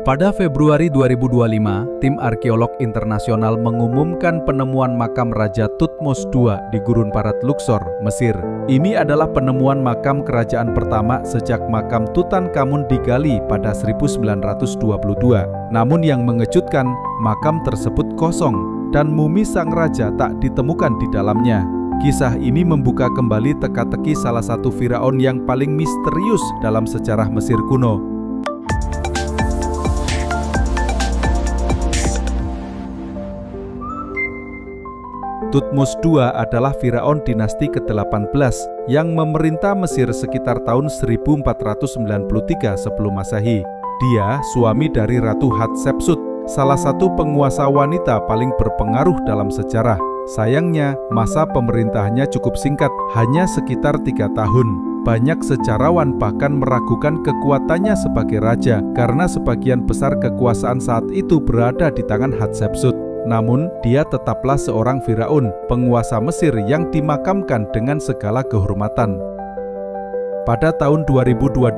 Pada Februari 2025, tim arkeolog internasional mengumumkan penemuan makam Raja Thutmose II di Gurun Parat Luxor, Mesir. Ini adalah penemuan makam kerajaan pertama sejak makam Tutankhamun digali pada 1922. Namun yang mengejutkan, makam tersebut kosong dan mumi sang raja tak ditemukan di dalamnya. Kisah ini membuka kembali teka-teki salah satu firaun yang paling misterius dalam sejarah Mesir kuno. Thutmose II adalah firaun dinasti ke-18 yang memerintah Mesir sekitar tahun 1493 sebelum Masehi. Dia suami dari Ratu Hatshepsut, salah satu penguasa wanita paling berpengaruh dalam sejarah. Sayangnya, masa pemerintahannya cukup singkat, hanya sekitar 3 tahun. Banyak sejarawan bahkan meragukan kekuatannya sebagai raja karena sebagian besar kekuasaan saat itu berada di tangan Hatshepsut. Namun, dia tetaplah seorang firaun, penguasa Mesir yang dimakamkan dengan segala kehormatan. Pada tahun 2022,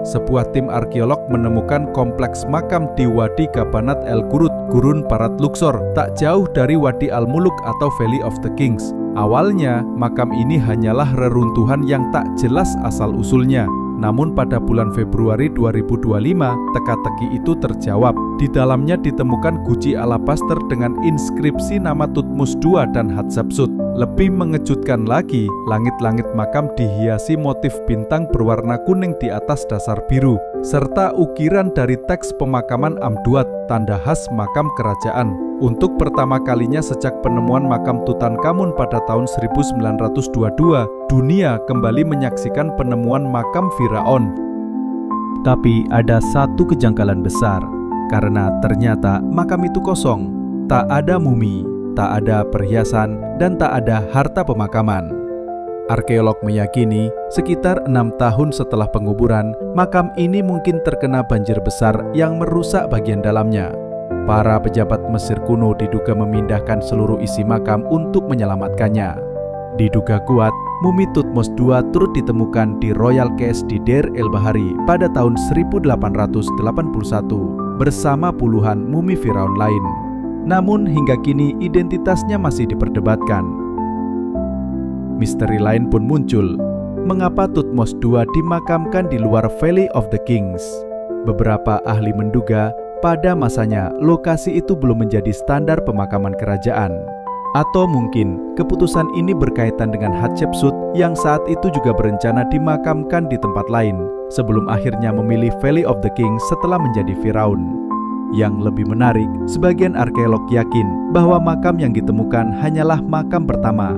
sebuah tim arkeolog menemukan kompleks makam di Wadi Gabanat El Gurud, Gurun Parat Luxor, tak jauh dari Wadi Al-Muluk atau Valley of the Kings. Awalnya, makam ini hanyalah reruntuhan yang tak jelas asal-usulnya. Namun pada bulan Februari 2025, teka-teki itu terjawab. Di dalamnya ditemukan guci alabaster dengan inskripsi nama Thutmose II dan Hatshepsut. Lebih mengejutkan lagi, langit-langit makam dihiasi motif bintang berwarna kuning di atas dasar biru, serta ukiran dari teks pemakaman Amduat, tanda khas makam kerajaan. Untuk pertama kalinya sejak penemuan makam Tutankhamun pada tahun 1922, dunia kembali menyaksikan penemuan makam firaun. Tapi ada satu kejanggalan besar, karena ternyata makam itu kosong. Tak ada mumi, tak ada perhiasan, dan tak ada harta pemakaman. Arkeolog meyakini sekitar 6 tahun setelah penguburan, makam ini mungkin terkena banjir besar yang merusak bagian dalamnya. Para pejabat Mesir kuno diduga memindahkan seluruh isi makam untuk menyelamatkannya. Diduga kuat, mumi Thutmose II turut ditemukan di Royal Cache di Deir el-Bahari pada tahun 1881 bersama puluhan mumi firaun lain. Namun hingga kini identitasnya masih diperdebatkan. Misteri lain pun muncul. Mengapa Thutmose II dimakamkan di luar Valley of the Kings? Beberapa ahli menduga pada masanya lokasi itu belum menjadi standar pemakaman kerajaan. Atau mungkin keputusan ini berkaitan dengan Hatshepsut yang saat itu juga berencana dimakamkan di tempat lain sebelum akhirnya memilih Valley of the Kings setelah menjadi firaun. Yang lebih menarik, sebagian arkeolog yakin bahwa makam yang ditemukan hanyalah makam pertama.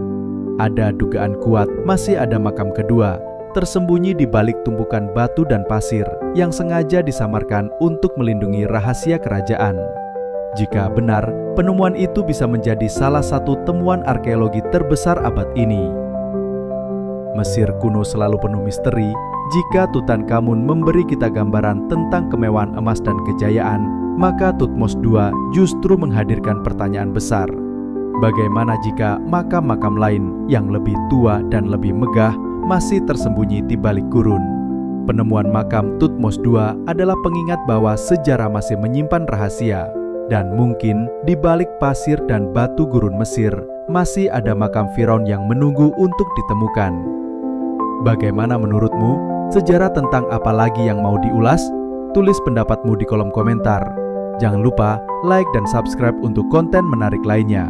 Ada dugaan kuat masih ada makam kedua, tersembunyi di balik tumpukan batu dan pasir yang sengaja disamarkan untuk melindungi rahasia kerajaan. Jika benar, penemuan itu bisa menjadi salah satu temuan arkeologi terbesar abad ini. Mesir kuno selalu penuh misteri. Jika Tutankhamun memberi kita gambaran tentang kemewahan emas dan kejayaan, maka Thutmose II justru menghadirkan pertanyaan besar. Bagaimana jika makam-makam lain yang lebih tua dan lebih megah masih tersembunyi di balik gurun? Penemuan makam Thutmose II adalah pengingat bahwa sejarah masih menyimpan rahasia. Dan mungkin di balik pasir dan batu gurun Mesir masih ada makam firaun yang menunggu untuk ditemukan. Bagaimana menurutmu? Sejarah tentang apa lagi yang mau diulas? Tulis pendapatmu di kolom komentar. Jangan lupa like dan subscribe untuk konten menarik lainnya.